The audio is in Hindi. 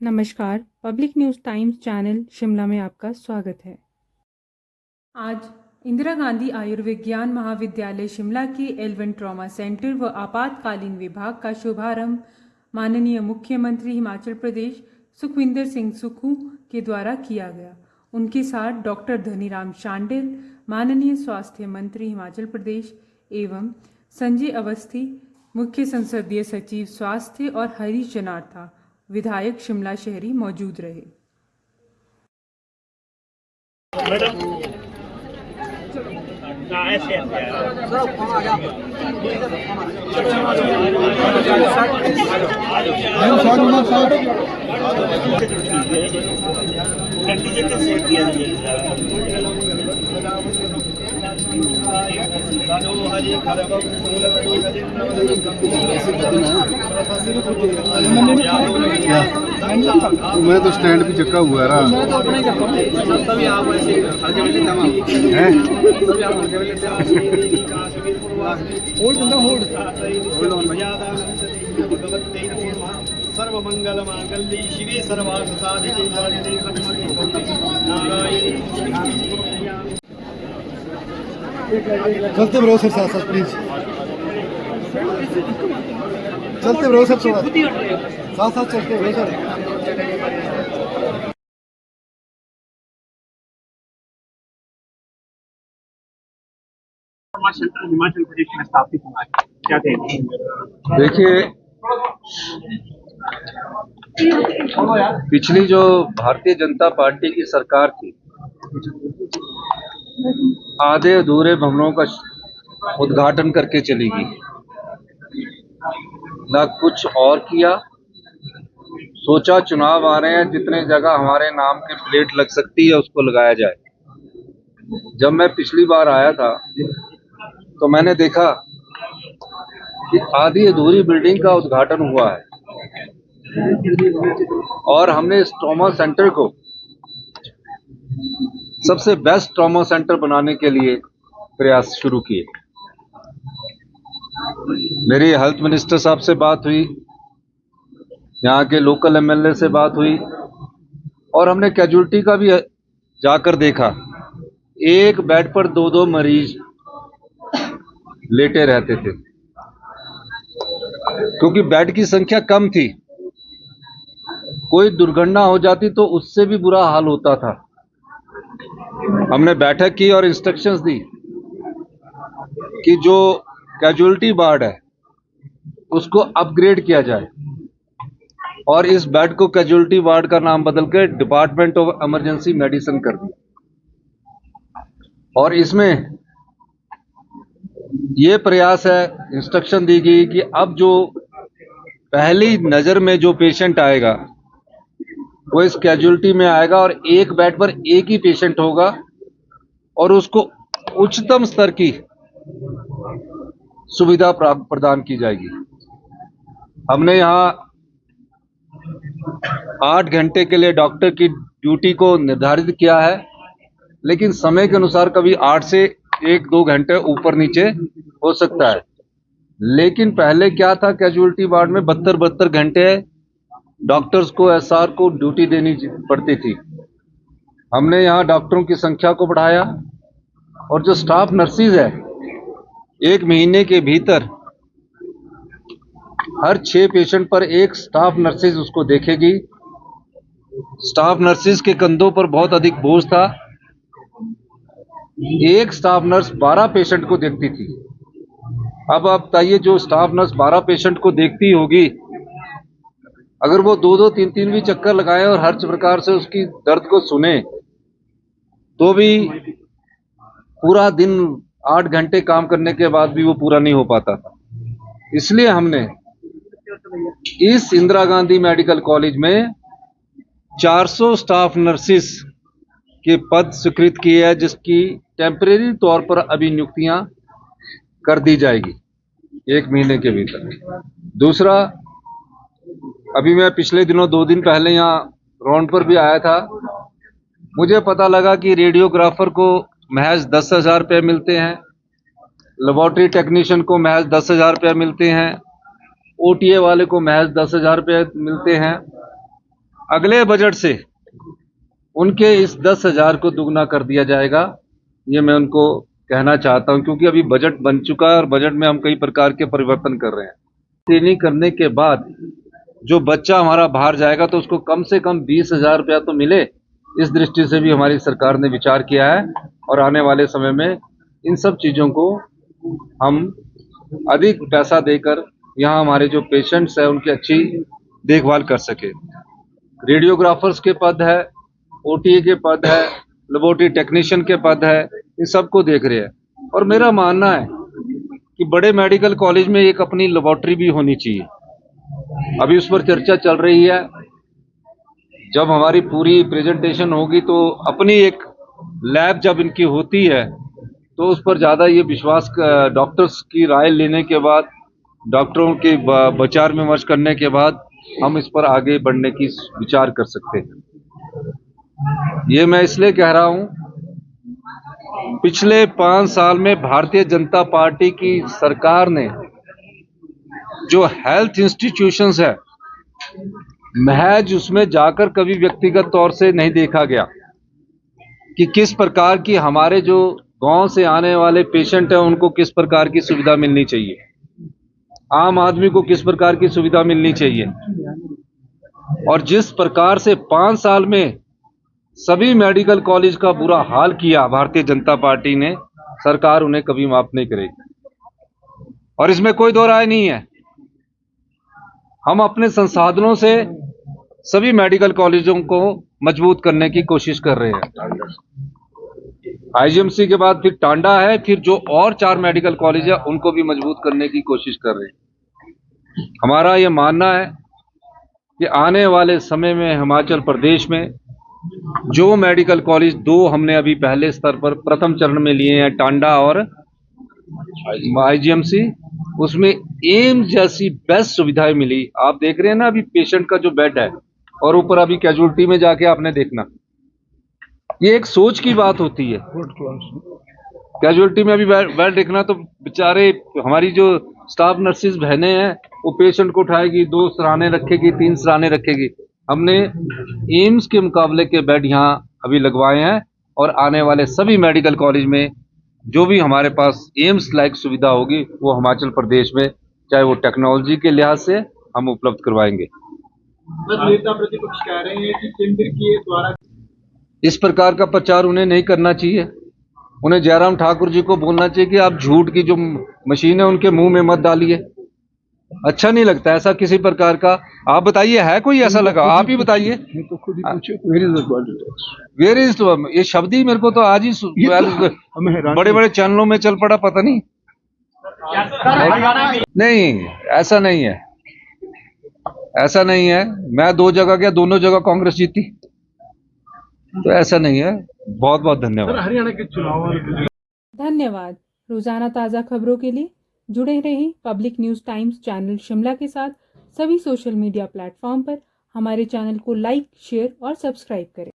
नमस्कार, public news times channel Shimla में आपका स्वागत है। आज इंदिरा गांधी आयुर्विज्ञान महाविद्यालय शिमला के L1 ट्रॉमा सेंटर व आपातकालीन विभाग का शुभारंभ माननीय मुख्यमंत्री हिमाचल प्रदेश सुखविंदर सिंह सुक्खू के द्वारा किया गया। उनके साथ डॉक्टर धनीराम शांडिल, माननीय स्वास्थ्य मंत्री हिमाचल प्रदेश एवं संजय अवस्थी, मुख्य संसदीय सचिव स्वास्थ्य और हरीश जनार्था, विधायक शिमला शहरी मौजूद रहे। मैं तो स्टैंड भी चक्का हुआ रहा। मैं तो अपना ही करता हूँ। तभी आप ऐसे हल्के में लेते हैं। तभी आप हल्के में लेते हैं। होल्ड बंदा होल्ड ऑन भैया। सर्वमंगल मांगल्ये शिवे सर्वार्थ साधिके शरण्ये नारायणी। चलते रहो सर, साथ साथ प्लीज चलते रहो सब, साथ साथ चलते रहो सर। सेंटर हिमाचल प्रदेश में स्थापित हुआ है, क्या कहेंगे? देखिए, पिछली जो भारतीय जनता पार्टी की सरकार थी, आधे अधूरे भवनों का उद्घाटन करके चली गई, ना कुछ और किया। सोचा चुनाव आ रहे हैं, जितने जगह हमारे नाम की प्लेट लग सकती है उसको लगाया जाए। जब मैं पिछली बार आया था तो मैंने देखा कि आधी अधूरी बिल्डिंग का उद्घाटन हुआ है और हमने इस ट्रॉमा सेंटर को सबसे बेस्ट ट्रॉमा सेंटर बनाने के लिए प्रयास शुरू किए। मेरी हेल्थ मिनिस्टर साहब से बात हुई, यहाँ के लोकल एमएलए से बात हुई और हमने कैजुअलिटी का भी जाकर देखा। एक बेड पर दो मरीज लेटे रहते थे क्योंकि बेड की संख्या कम थी। कोई दुर्घटना हो जाती तो उससे भी बुरा हाल होता था। हमने बैठक की और इंस्ट्रक्शंस दी कि जो कैजुअलिटी वार्ड है उसको अपग्रेड किया जाए और इस बेड को कैजुअलिटी वार्ड का नाम बदल के डिपार्टमेंट ऑफ इमरजेंसी मेडिसिन कर दिया। और इसमें ये प्रयास है, इंस्ट्रक्शन दी गई कि अब जो पहली नजर में जो पेशेंट आएगा वो इस कैजुअलिटी में आएगा और एक बेड पर एक ही पेशेंट होगा और उसको उच्चतम स्तर की सुविधा प्रदान की जाएगी। हमने यहाँ 8 घंटे के लिए डॉक्टर की ड्यूटी को निर्धारित किया है, लेकिन समय के अनुसार कभी 8 से 1-2 घंटे ऊपर नीचे हो सकता है। लेकिन पहले क्या था, कैजुअलिटी वार्ड में 72 घंटे डॉक्टर्स को, एसआर को ड्यूटी देनी पड़ती थी। हमने यहाँ डॉक्टरों की संख्या को बढ़ाया और जो स्टाफ नर्सिस है, 1 महीने के भीतर हर 6 पेशेंट पर एक स्टाफ नर्सिस उसको देखेगी। स्टाफ नर्सिस के कंधों पर बहुत अधिक बोझ था। एक स्टाफ नर्स 12 पेशेंट को देखती थी। अब आप बताइए, जो स्टाफ नर्स 12 पेशेंट को देखती होगी, अगर वो 2-2, 3-3 भी चक्कर लगाए और हर प्रकार से उसकी दर्द को सुने तो भी पूरा दिन 8 घंटे काम करने के बाद भी वो पूरा नहीं हो पाता था। इसलिए हमने इस इंदिरा गांधी मेडिकल कॉलेज में 400 स्टाफ नर्सिस के पद स्वीकृत किए हैं, जिसकी टेम्परेरी तौर पर अभी नियुक्तियां कर दी जाएगी 1 महीने के भीतर। दूसरा, अभी मैं पिछले दिनों 2 दिन पहले यहाँ राउंड पर भी आया था। मुझे पता लगा कि रेडियोग्राफर को महज 10,000 रुपये मिलते हैं, लेबोरेटरी टेक्नीशियन को महज 10,000 रुपये मिलते हैं, ओटीए वाले को महज 10,000 रुपये मिलते हैं। अगले बजट से उनके इस 10,000 को दुगना कर दिया जाएगा। ये मैं उनको कहना चाहता हूं, क्योंकि अभी बजट बन चुका है और बजट में हम कई प्रकार के परिवर्तन कर रहे हैं। ट्रेनिंग करने के बाद जो बच्चा हमारा बाहर जाएगा तो उसको कम से कम 20,000 रुपया तो मिले। इस दृष्टि से भी हमारी सरकार ने विचार किया है और आने वाले समय में इन सब चीजों को हम अधिक पैसा देकर यहाँ हमारे जो पेशेंट्स हैं उनकी अच्छी देखभाल कर सके। रेडियोग्राफर्स के पद है, ओटीए के पद है, लेबोरेटरी टेक्नीशियन के पद है, इन सबको देख रहे हैं। और मेरा मानना है कि बड़े मेडिकल कॉलेज में एक अपनी लेबोरेटरी भी होनी चाहिए। अभी उस पर चर्चा चल रही है। जब हमारी पूरी प्रेजेंटेशन होगी तो अपनी एक लैब जब इनकी होती है तो उस पर ज़्यादा ये विश्वास, डॉक्टर्स की राय लेने के बाद, डॉक्टरों के विचार विमर्श करने के बाद हम इस पर आगे बढ़ने की विचार कर सकते हैं। ये मैं इसलिए कह रहा हूं, पिछले 5 साल में भारतीय जनता पार्टी की सरकार ने जो हेल्थ इंस्टीट्यूशंस है, महज उसमें जाकर कभी व्यक्तिगत तौर से नहीं देखा गया कि किस प्रकार की हमारे जो गांव से आने वाले पेशेंट हैं उनको किस प्रकार की सुविधा मिलनी चाहिए, आम आदमी को किस प्रकार की सुविधा मिलनी चाहिए। और जिस प्रकार से 5 साल में सभी मेडिकल कॉलेज का बुरा हाल किया भारतीय जनता पार्टी ने, सरकार उन्हें कभी माफ नहीं करेगी और इसमें कोई दो राय नहीं है। हम अपने संसाधनों से सभी मेडिकल कॉलेजों को मजबूत करने की कोशिश कर रहे हैं। आईजीएमसी के बाद फिर टांडा है, फिर जो और 4 मेडिकल कॉलेज है उनको भी मजबूत करने की कोशिश कर रहे हैं। हमारा ये मानना है कि आने वाले समय में हिमाचल प्रदेश में जो मेडिकल कॉलेज 2 हमने अभी पहले स्तर पर प्रथम चरण में लिए हैं, टांडा और आईजीएमसी, उसमें एम्स जैसी बेस्ट सुविधाएं मिली। आप देख रहे हैं ना अभी पेशेंट का जो बेड है, और ऊपर अभी कैजुअलिटी में जाके आपने देखना, ये एक सोच की बात होती है। कैजुअलिटी में अभी बेड देखना तो बेचारे हमारी जो स्टाफ नर्सिस बहनें हैं वो पेशेंट को उठाएगी, 2 सराहने रखेगी, 3 सराहने रखेगी। हमने एम्स के मुकाबले के बेड यहाँ अभी लगवाए हैं और आने वाले सभी मेडिकल कॉलेज में जो भी हमारे पास एम्स लाइक सुविधा होगी वो हिमाचल प्रदेश में, चाहे वो टेक्नोलॉजी के लिहाज से, हम उपलब्ध करवाएंगे। नेता प्रतिपक्ष कह रहे हैं कि केंद्र के द्वारा इस प्रकार का प्रचार उन्हें नहीं करना चाहिए। उन्हें जयराम ठाकुर जी को बोलना चाहिए कि आप झूठ की जो मशीन है उनके मुंह में मत डालिए। अच्छा नहीं लगता ऐसा किसी प्रकार का। आप बताइए, है कोई ऐसा लगा? आप ही बताइए। वेयर इज, ये शब्द ही मेरे को तो आज ही बड़े बड़े चैनलों में चल पड़ा, पता नहीं। नहीं, ऐसा नहीं है, ऐसा नहीं है। मैं 2 जगह गया, दोनों जगह कांग्रेस जीती, तो ऐसा नहीं है। बहुत बहुत धन्यवाद। हरियाणा के चुनाव धन्यवाद। रोजाना ताज़ा खबरों के लिए जुड़े रहें public news times channel Shimla के साथ। सभी सोशल मीडिया प्लेटफॉर्म पर हमारे चैनल को लाइक, शेयर और सब्सक्राइब करें।